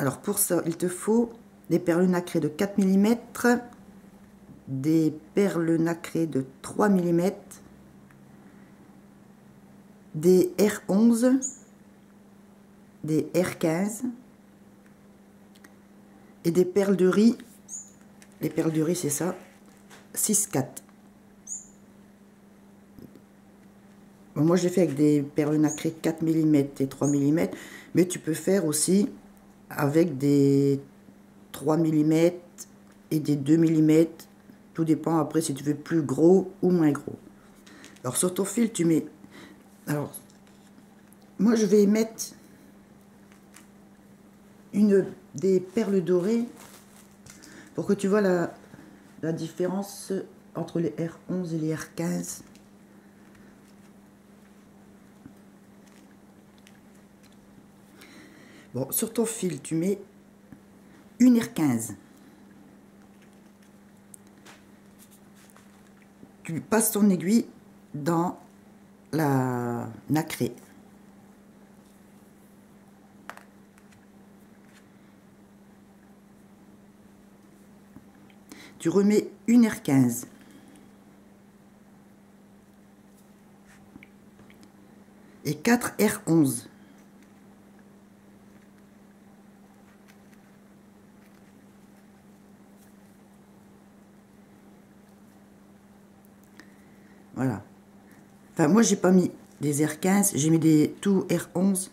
Alors pour ça, il te faut des perles nacrées de 4 mm, des perles nacrées de 3 mm, des R11, des R15 et des perles de riz. Les perles de riz, c'est ça, 6-4. Bon, moi, je l'ai fait avec des perles nacrées 4 mm et 3 mm, mais tu peux faire aussi avec des 3 mm et des 2 mm. Tout dépend après si tu veux plus gros ou moins gros. Alors, sur ton fil, tu mets... Alors, moi, je vais mettre des perles dorées pour que tu vois la différence entre les R11 et les R15. Bon, sur ton fil, tu mets une R15. Tu passes ton aiguille dans la nacrée. Tu remets une R15. Et 4 R11. Voilà. Enfin, moi, j'ai pas mis des R15, j'ai mis des tout R11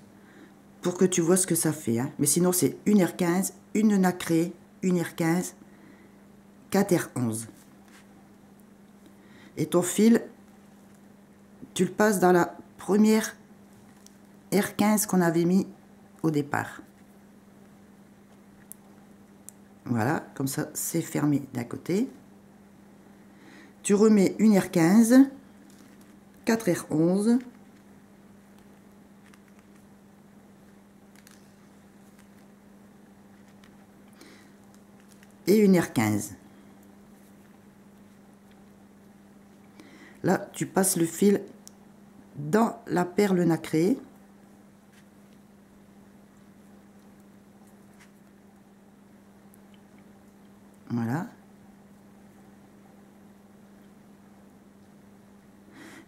pour que tu vois ce que ça fait. Hein. Mais sinon, c'est une R15, une nacrée, une R15, 4 R11. Et ton fil, tu le passes dans la première R15 qu'on avait mis au départ. Voilà, comme ça, c'est fermé d'un côté. Tu remets une R15, 4 R11, et une R15. Là, tu passes le fil dans la perle nacrée. Voilà.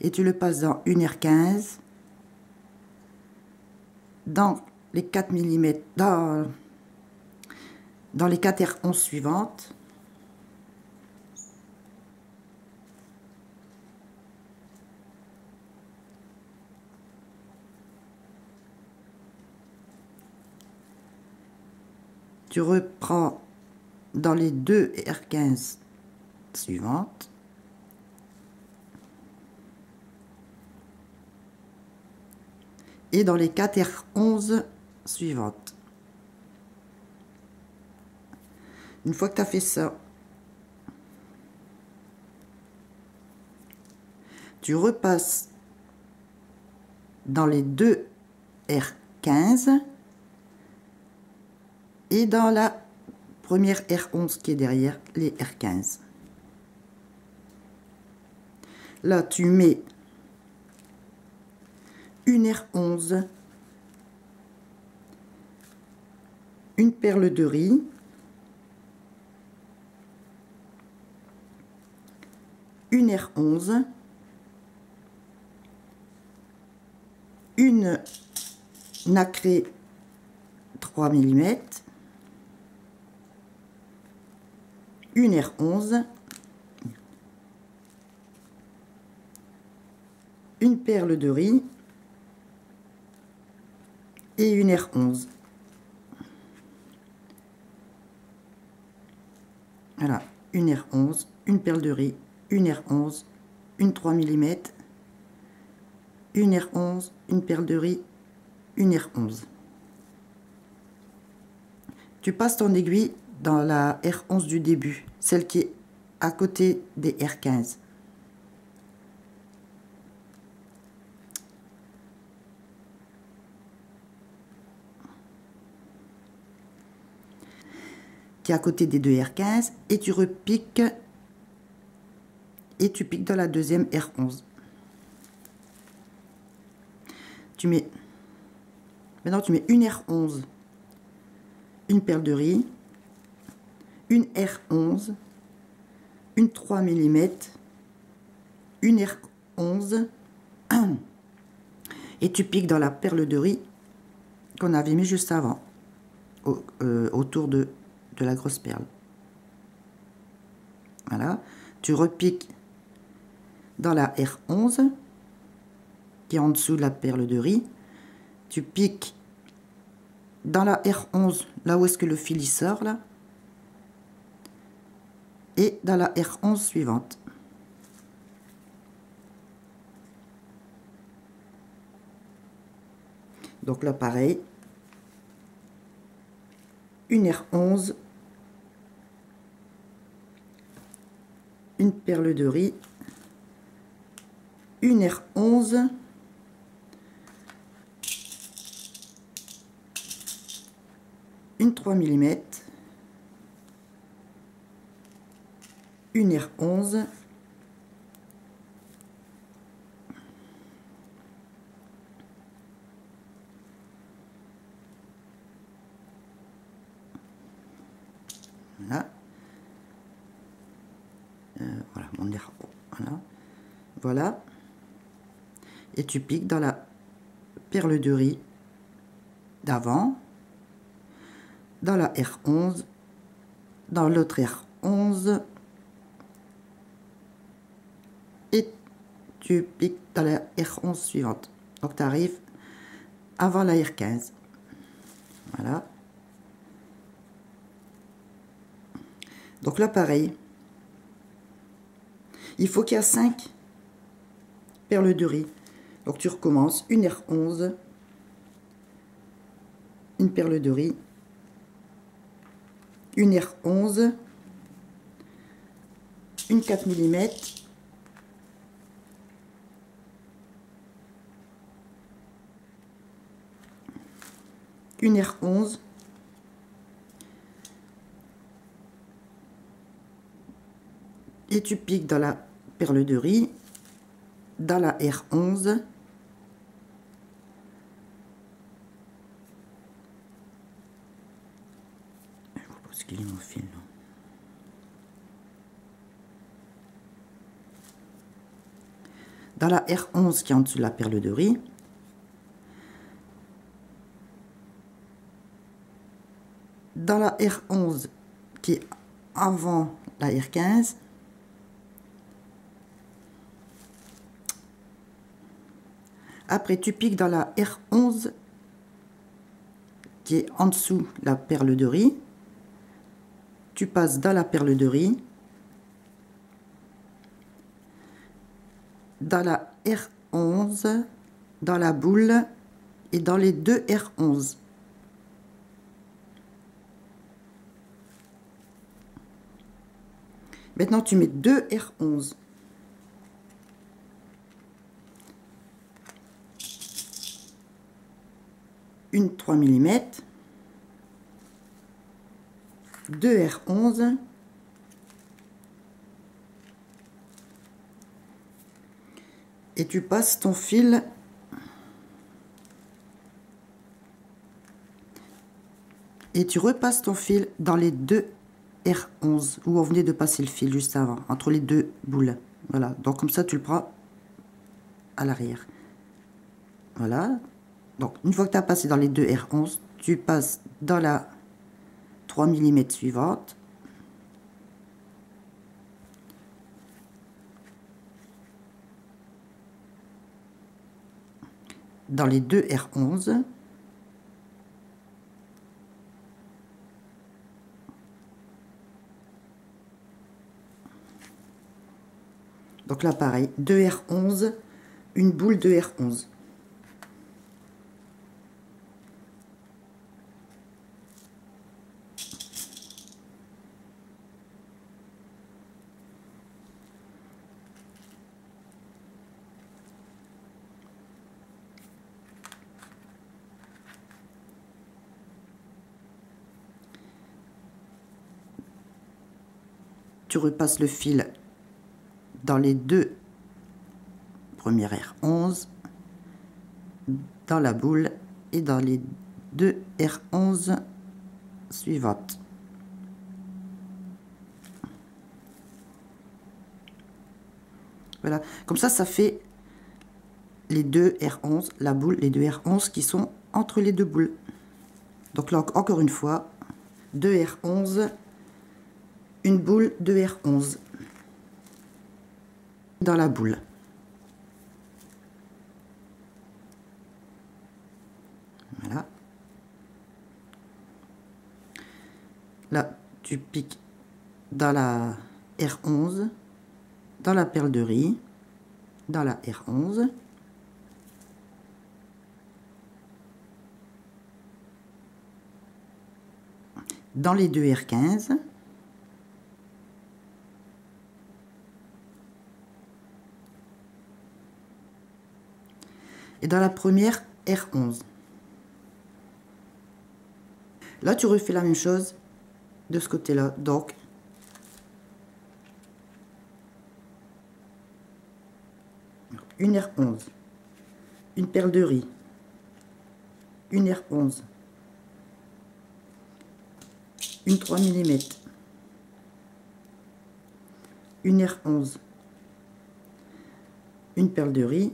Et tu le passes dans une R15, dans les 4 mm, dans les 4 R11 suivantes. Tu reprends dans les 2 R15 suivantes. Et dans les 4 R11 suivantes. Une fois que tu as fait ça, tu repasses dans les 2 R15 et dans la première R11 qui est derrière les R15. Là, tu mets une R11, une perle de riz, une R11, une nacrée 3 mm, une R11, une perle de riz et une R11. Voilà, une R11, une perle de riz, une R11, une 3 mm, une R11, une perle de riz, une R11. Tu passes ton aiguille dans la R11 du début, celle qui est à côté des R15. Qui est à côté des deux R15 et tu repiques et tu piques dans la deuxième R11. Maintenant tu mets une R11 une perle de riz, une R11, une 3 mm, une R11 et tu piques dans la perle de riz qu'on avait mis juste avant, autour de la grosse perle. Voilà, tu repiques dans la R11 qui est en dessous de la perle de riz, tu piques dans la R11 là où est-ce que le fil il sort là, et dans la R11 suivante. Donc là pareil, une R11, une perle de riz, une R11, une 3 mm, une R11, voilà, voilà mon R, voilà, voilà, et tu piques dans la perle de riz d'avant, dans la R11, dans l'autre R11, et tu piques dans la R11 suivante. Donc tu arrives avant la R15. Voilà. Donc là pareil, il faut qu'il y ait 5 perles de riz. Donc tu recommences, une R11, une perle de riz, une R11, une 4 mm, une R11, et tu piques dans la perle de riz, dans la R11, je vois pas ce qu'il est mon fil là. Dans la R11 qui est en dessous de la perle de riz, dans la R11 qui est avant la R15, après tu piques dans la R11 qui est en dessous la perle de riz, tu passes dans la perle de riz, dans la R11, dans la boule et dans les deux R11. Maintenant tu mets deux R11. Une 3 mm, deux R11, et tu passes ton fil et tu repasses ton fil dans les deux R11 où on venait de passer le fil juste avant, entre les deux boules. Voilà, donc comme ça tu le prends à l'arrière. Voilà, donc une fois que tu as passé dans les deux R11, tu passes dans la 3 mm suivante, dans les deux R11, donc là pareil, 2 R11, une boule de R11. Tu repasses le fil dans les deux premières R11, dans la boule et dans les deux R11 suivante. Voilà, comme ça fait les deux R11, la boule, les deux R11 qui sont entre les deux boules. Donc là, encore une fois, 2 R11, une boule, 2 R11 dans la boule. Voilà. Là, tu piques dans la R11, dans la perle de riz, dans la R11. Dans les deux R15. Et dans la première R11. Là, tu refais la même chose de ce côté-là. Donc, une R11, une perle de riz, une R11, une 3 mm, une R11, une perle de riz,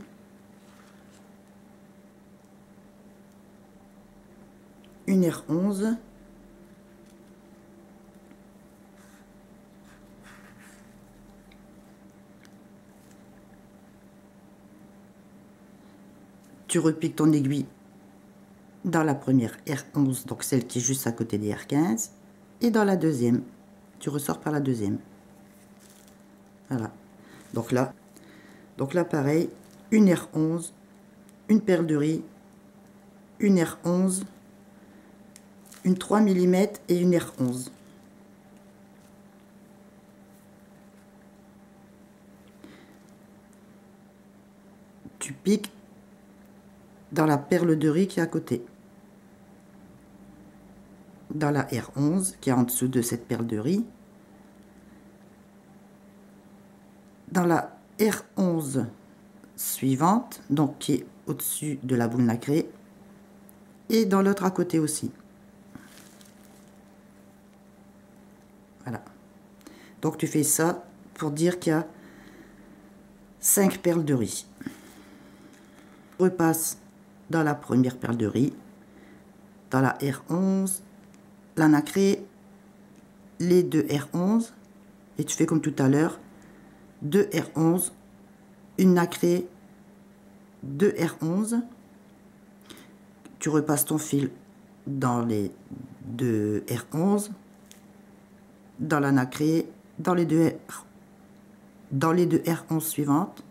une R11, tu repiques ton aiguille dans la première R11, donc celle qui est juste à côté des R15, et dans la deuxième, tu ressors par la deuxième. Voilà. Donc là pareil, une R11, une perle de riz, une R11, une 3 mm et une R11. Tu piques dans la perle de riz qui est à côté. Dans la R11 qui est en dessous de cette perle de riz. Dans la R11 suivante, donc qui est au-dessus de la boule nacrée. Et dans l'autre à côté aussi. Voilà. Donc tu fais ça pour dire qu'il y a 5 perles de riz. Repasse dans la première perle de riz, dans la R11, la nacrée, les deux R11, et tu fais comme tout à l'heure, 2 R11, une nacrée, 2 R11, tu repasses ton fil dans les deux R11, dans la nacrée, dans les deux R11 suivantes,